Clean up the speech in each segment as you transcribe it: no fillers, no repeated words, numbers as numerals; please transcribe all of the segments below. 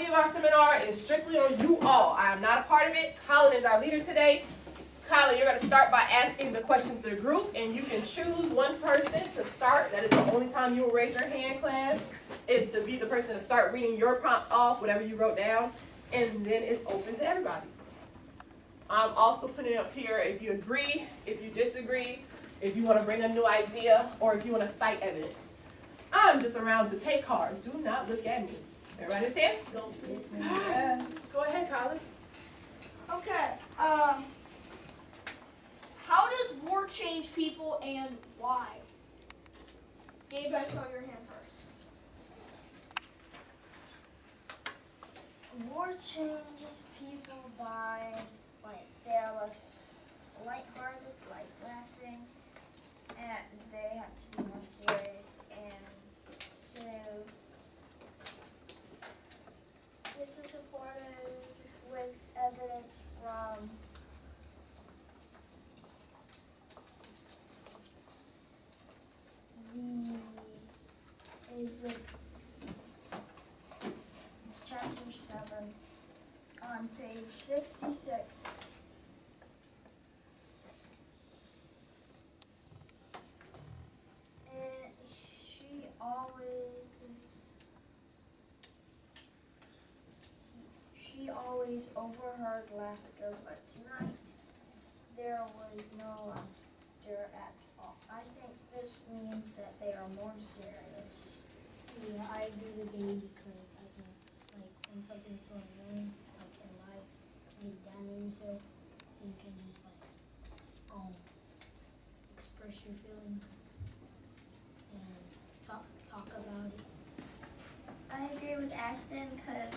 of our seminar is strictly on you all. I am not a part of it. Colin is our leader today. Colin, you're going to start by asking the questions to the group, and you can choose one person to start. That is the only time you will raise your hand, class, is to be the person to start reading your prompt off, whatever you wrote down, and then it's open to everybody. I'm also putting up here if you agree, if you disagree, if you want to bring a new idea, or if you want to cite evidence. I'm just around to take cards. Do not look at me. Everybody understand? Go ahead, Colin. Okay. How does war change people and why? Gabe, I saw your hand first. War changes people by, like, they're less lighthearted, like laughing, and they have to be more serious, and so this is supported with evidence from chapter 7 on page 66. And she always overheard laughter, but tonight there was no laughter at all. I think this means that they are more serious. Yeah, I agree with Gabe because I think, like, when something's going on, like in life, and he's down on himself, you can just, like, express your feelings and talk about it. I agree with Ashton because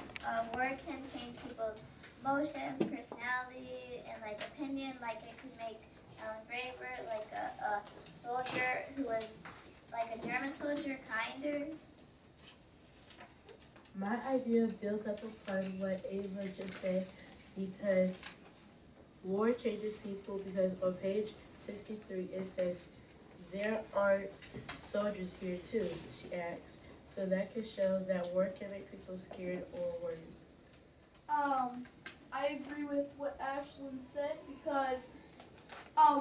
word can change people's emotions, personality, and like opinion. Like it could make Alan braver, like a soldier who was like a German soldier, kinder. My idea builds up upon what Ava just said because war changes people because on page 63 it says there are soldiers here too, she asks. So that could show that war can make people scared or worried. I agree with what Ashlyn said because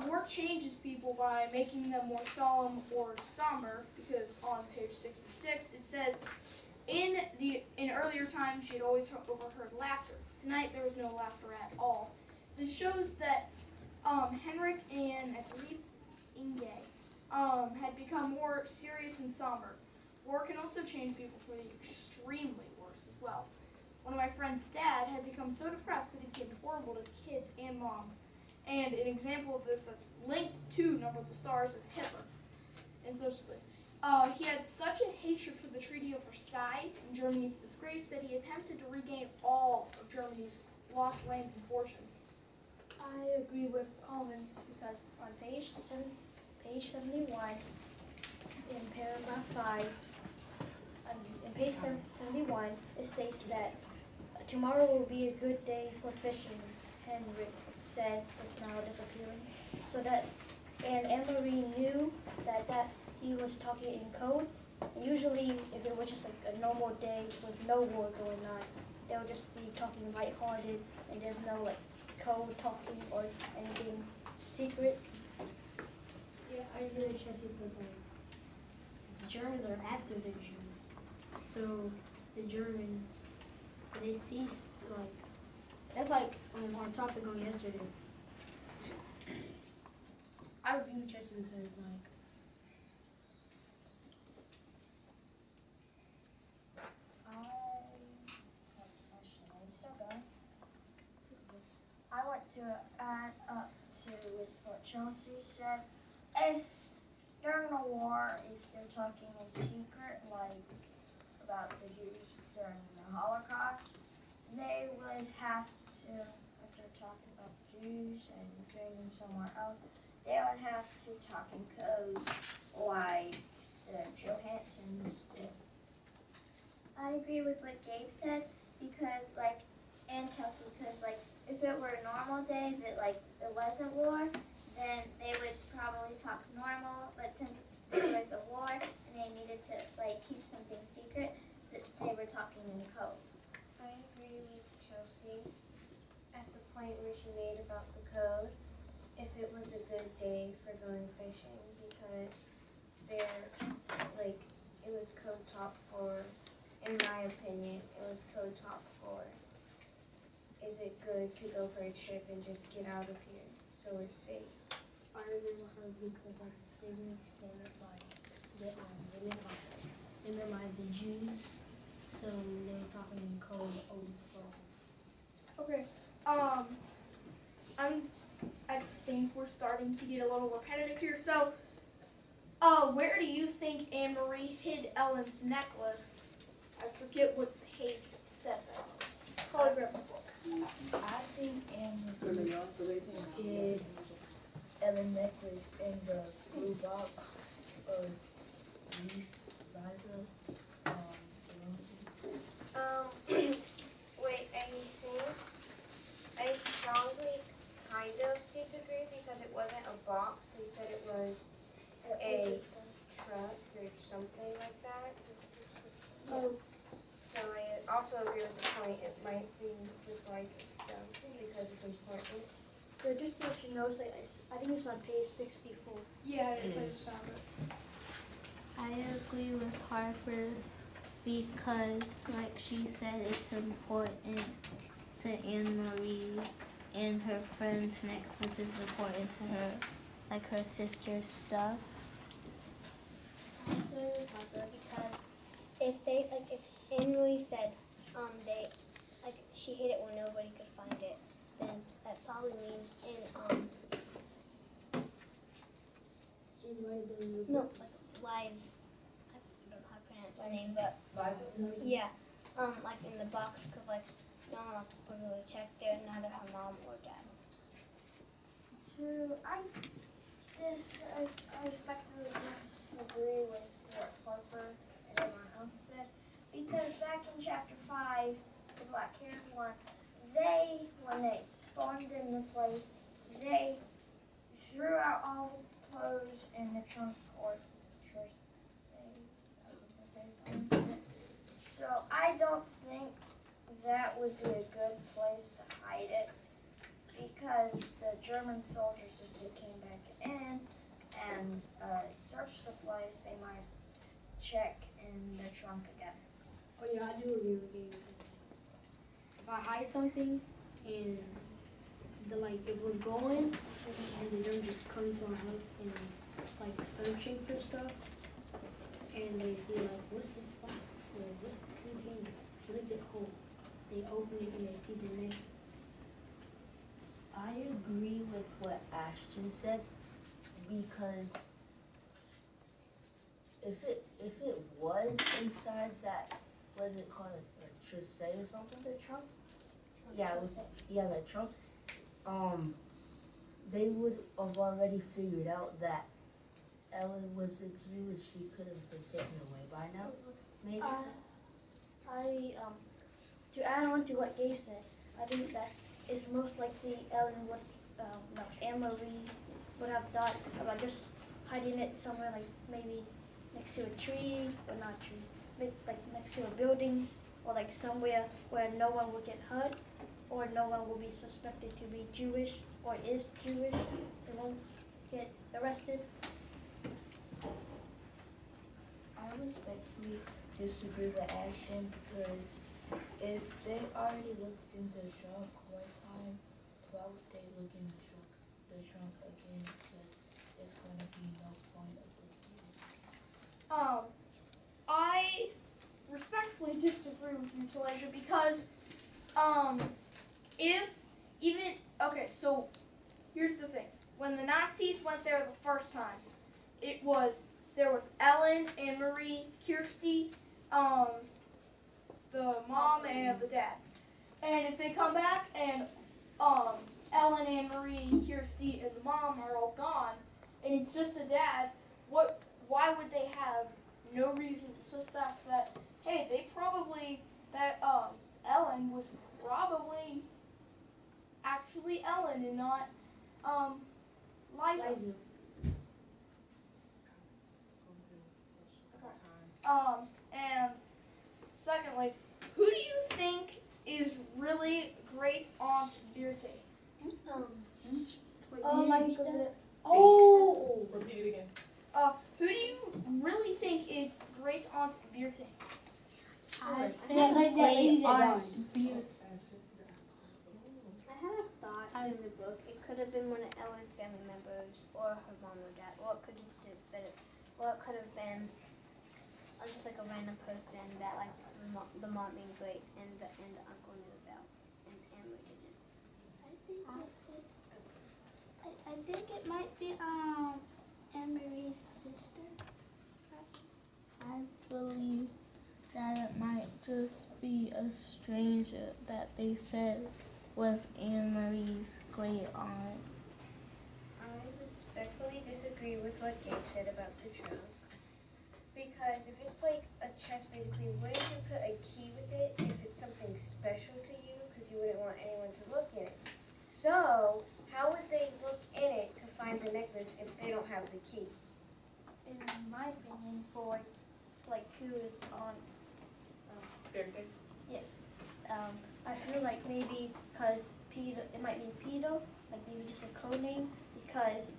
war changes people by making them more solemn or somber because on page 66 it says in earlier times she had always overheard laughter. Tonight there was no laughter at all. This shows that Henrik and I believe Inge had become more serious and somber. War can also change people for the extremely worse as well. One of my friend's dad had become so depressed that it became horrible to kids and mom. And an example of this that's linked to Number of the Stars is Hitler in social studies. He had such a hatred for the Treaty of Versailles and Germany's disgrace that he attempted to regain all of Germany's lost land and fortune. I agree with Colin because on page 71, in paragraph 5, in page 71, it states that tomorrow will be a good day for fishing, Henrik said, his smile disappearing. So that, and Anne-Marie knew that he was talking in code. Usually, if it was just like a normal day with no war going on, they would just be talking lighthearted, and there's no like code talking or anything secret. Yeah, I agree with Jesse because like the Germans are after the Jews, so the Germans they see like that's like our topic on yesterday. I agree with Jesse because like I want to add up to with what Chelsea said. If during a war, if they're talking in secret, like about the Jews during the Holocaust, they would have to, if they're talking about the Jews and bring them somewhere else, they would have to talk in code like the Johansons did. I agree with what Gabe said because like, and Chelsea, because like if it were a normal day that like it wasn't war, then they would probably talk normal, but since there was a war and they needed to like keep something secret, that they were talking in code. I about the code, if it was a good day for going fishing, because it was code top for, in my opinion, it was code top for, is it good to go for a trip and just get out of here so we're safe? I remember her because like the civics, they meant like they meant like the Jews. So they were talking in code overflow. Okay. I think we're starting to get a little repetitive here. So, where do you think Anne Marie hid Ellen's necklace? I forget what page it said. Probably grab the book. I think Anne Marie hid Ellen's necklace in the blue box of Liza. Wait, I strongly kind of disagree because it wasn't a box. They said it was a truck or something like that. So I also agree with the point. It might be with Liza's stuff because it's important. But just to let you know, it's like, I think it's on page 64. Yeah, it's like somber. I agree with Harper because, like she said, it's important to Anne Marie and her friend's necklace is important to her, like her sister's stuff. I agree with Harper because if Anne Marie said she hid it where nobody could find it, then that probably means She invited them to Lies. I don't know how to pronounce her name, but yeah, like in the box, because like no one would really check there, neither her mom or dad. I respectfully disagree with what Harper and everyone else said, because back in chapter 5, the black-haired ones, when they spawned in the place, they threw out all the clothes in the trunk or so I don't think that would be a good place to hide it, because the German soldiers, if they came back in and searched the place, they might check in the trunk again. Oh yeah, I do agree with you. If I hide something and if we're going and they don't just come to our house and like searching for stuff and they see like what's this box or what's the container, what does it hold? They open it and they see the necklace. I agree with what Ashton said because if it was inside that, what is it called, a trousseau or something? The trunk? Yeah, it was, the trunk. They would have already figured out that Ellen was a Jew and she could have been taken away by now, maybe? To add on to what Gabe said, I think that it's most likely Ellen would, Anne Marie would have thought about just hiding it somewhere, like maybe next to a tree, or not a tree, maybe like next to a building, or like somewhere where no one will get hurt, or no one will be suspected to be Jewish, or is Jewish. They won't get arrested. I respectfully disagree with Ashton because if they already looked in the trunk one time, why would they look in the trunk again? Because there's going to be no point of looking in it. I respectfully disagree with you, Talasia, because so here's the thing. When the Nazis went there the first time, there was Ellen, Anne Marie, Kirsty, the mom and the dad. And if they come back and Ellen, Anne Marie, Kirsty, and the mom are all gone, and it's just the dad, why would they have no reason to suspect that, hey, Ellen was probably actually Ellen and not Liza. And secondly, who do you think is really great Aunt Birte? Oh! Repeat it again. Who do you really think is Great Aunt Birte? I Yeah, like that lady that Aunt died. I had a thought in the book. It could have been one of Ellen's family members, or her mom or dad, or it could have been just like a random person that like the mom being great and the uncle knew about, and Emily didn't. I think it might be Anne Marie's sister. I believe that it might just be a stranger that they said was Anne Marie's great aunt. I respectfully disagree with what Gabe said about the trunk. Because if it's like a chest, basically, wouldn't you put a key with it if it's something special to you? Because you wouldn't want anyone to look in it. So, how would they look in it to find the necklace if they don't have the key? In my opinion, for like who is on, yes, I feel like maybe because Peter, it might be Peter, like maybe just a code name, because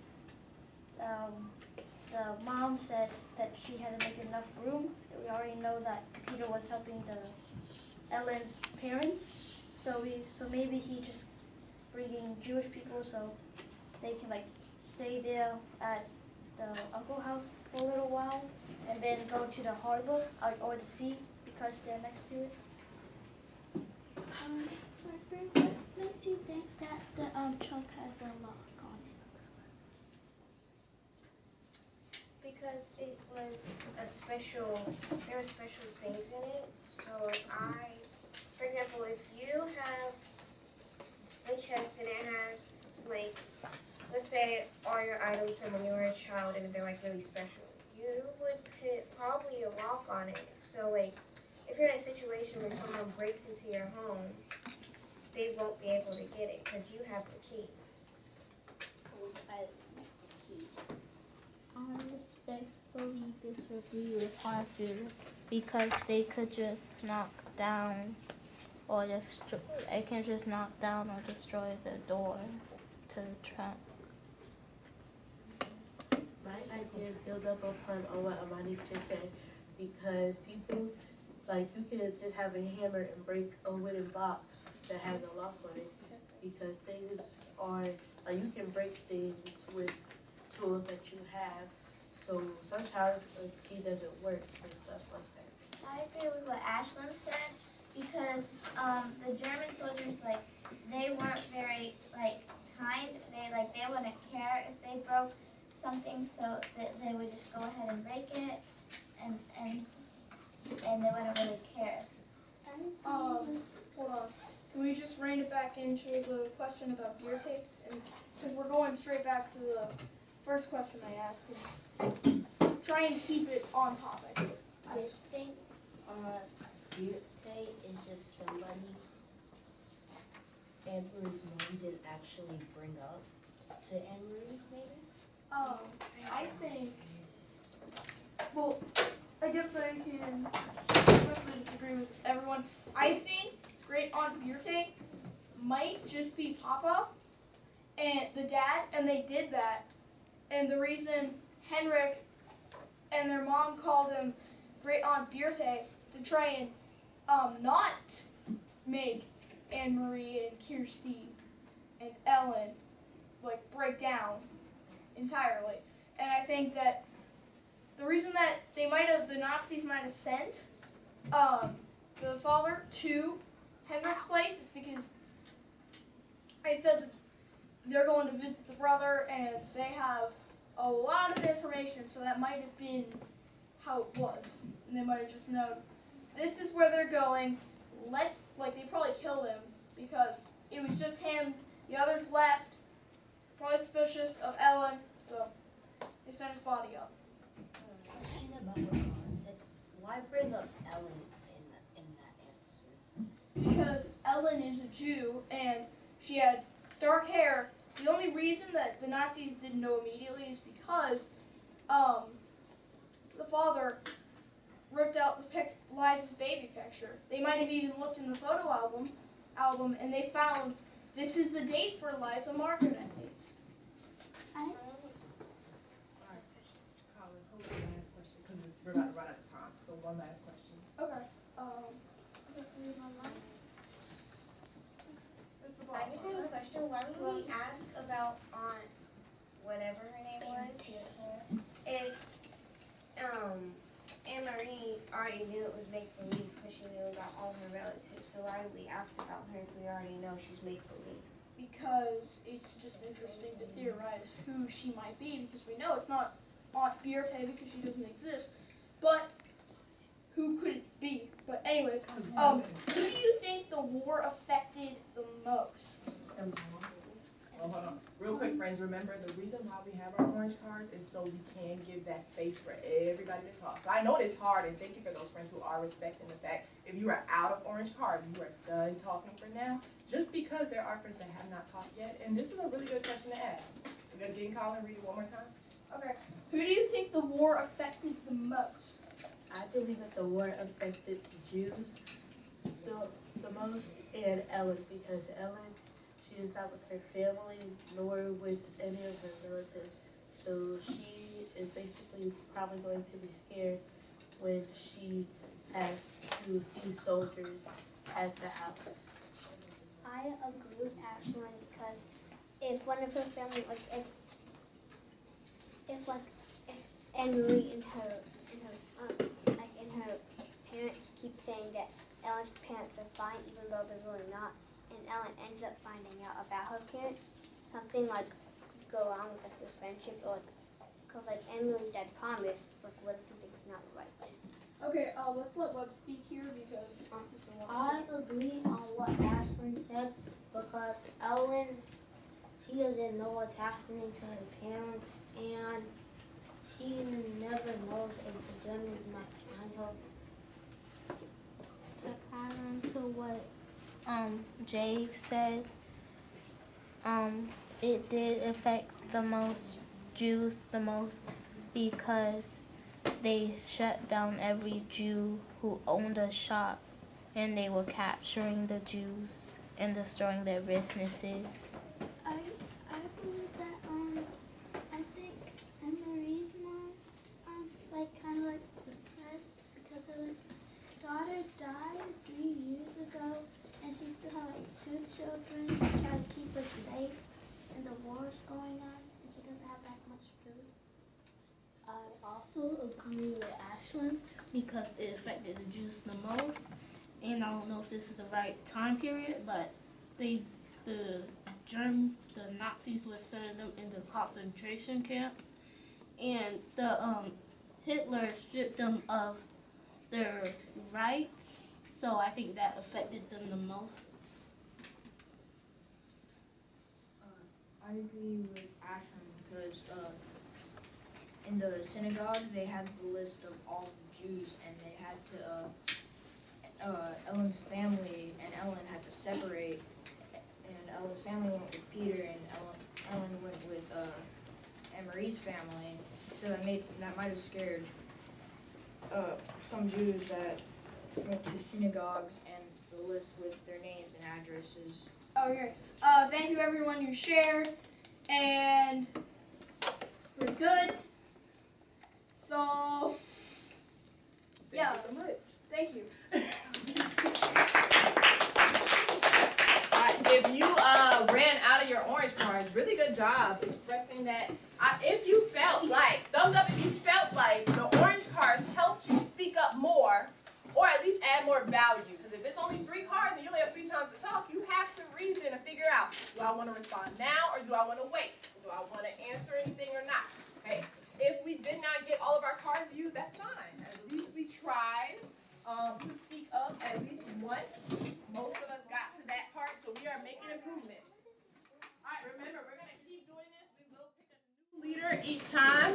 the mom said that she had to make enough room. We already know that Peter was helping Ellen's parents, so maybe he just bringing Jewish people so they can like stay there at the uncle house for a little while, and then go to the harbor or the sea because they're next to it. What makes you think that the trunk has a lock on it? Because it was there were special things in it. So for example, if you have a chest and it has like, let's say all your items from when you were a child and they're like really special, you would put probably a lock on it. So like, if you're in a situation where someone breaks into your home, they won't be able to get it because you have the key. I respectfully disagree with Harvey because they could just knock down or destroy. They can just knock down or destroy the door to the trunk. My idea build up upon what Amani just said, because people, like, you can just have a hammer and break a wooden box that has a lock on it, because things are, like, you can break things with tools that you have, so sometimes a key doesn't work and stuff like that. I agree with what Ashlyn said, because the German soldiers, like, they weren't very, like, kind. They wouldn't care if they broke something, so that they would just go ahead and break it, and they wouldn't really care. Hold on. Can we just rein it back into the question about beer tape? Because we're going straight back to the first question I asked. Trying to keep it on topic. I think Birte is just somebody Anne Marie's mom didn't actually bring up to Anne Marie, maybe? I think, well, I guess I can especially disagree with everyone. I think Great Aunt Birte might just be Papa and the dad, and they did that. And the reason Henrik and their mom called him Great Aunt Birte to try and not make Anne Marie and Kirsty and Ellen like break down entirely. And I think that the reason that the Nazis might have sent the father to Henrik's place is because I said that they're going to visit the brother and they have a lot of information, so that might have been how it was. And they might have just known, this is where they're going, they probably killed him because it was just him, the others left, probably suspicious of Ellen, so they sent his body up. Question about what Mama said. Why bring up Ellen in that answer? Because Ellen is a Jew and she had dark hair. The only reason that the Nazis didn't know immediately is because the father ripped out Liza's baby picture. They might have even looked in the photo album and they found This is the date for Liza Margaretti. All right. Colin, hold on, last question, because we're about to run out of time. So one last question. Okay. I just have a question. Why would we ask about Aunt whatever her name was? If Anne Marie already knew it was make believe because she knew about all her relatives. So why did we ask about her if we already know she's make believe? Because it's just interesting to theorize who she might be, because we know it's not Aunt Beate because she doesn't exist. But who could it be? But anyways, who do you think the war affected the most? Well, hold on. Real quick, friends, remember the reason why we have our orange cards is so we can give that space for everybody to talk. So I know it's hard, and thank you for those friends who are respecting the fact if you are out of orange cards, you are done talking for now, just because there are friends that have not talked yet. And this is a really good question to ask. Again, Colin, read it one more time. Okay. Who do you think the war affected the most? I believe that the war affected Jews the most, and Ellen, because Ellen, she is not with her family nor with any of her relatives. So she is basically probably going to be scared when she has to see soldiers at the house. I agree with Ashlyn because if one of her family, like if Emily and her parents keep saying that Ellen's parents are fine even though they're really not, and Ellen ends up finding out about her parents, something like could go on with like their friendship, or like, cause like Emily's dad promised, like what if something's not right? Okay, let's let Webb speak here because I agree on what Ashlyn said because Ellen, she doesn't know what's happening to her parents, and she never knows if the Germans might find her. To add on to what Jay said, it did affect the most Jews the most because they shut down every Jew who owned a shop, and they were capturing the Jews and destroying their businesses. I believe that I think Anne-Marie's mom like kind of like depressed because her daughter died 3 years ago, and she still had like 2 children trying to keep her safe, and the war's going on, and she doesn't have that much food. I also agree with Ashlyn because it affected the Jews the most, and I don't know if this is the right time period, but the Nazis were sending them into concentration camps, and the Hitler stripped them of their rights, so I think that affected them the most. I agree with Ashlyn because in the synagogue they had the list of all the Jews, and they had to Ellen's family and Ellen had to separate, and Ellen's family went with Peter, and Ellen went with Anne-Marie's family, so that might have scared some Jews that went to synagogues and the list with their names and addresses. okay. Thank you everyone who shared, and we're good. So yeah, Thank you so much. thank you. If you ran out of your orange cards, really good job expressing that. If you felt like, thumbs up if you felt like the orange cards helped you speak up more, or at least add more value. Because if it's only 3 cards and you only have 3 times to talk, you have to reason and figure out, do I want to respond now or do I want to wait? Do I want to answer anything or not? Okay. If we did not get all of our cards used, that's fine. At least we tried to speak up at least once. Most of us got to that part, so we are making improvement. All right, remember, we're going to keep doing this. We will pick a new leader each time.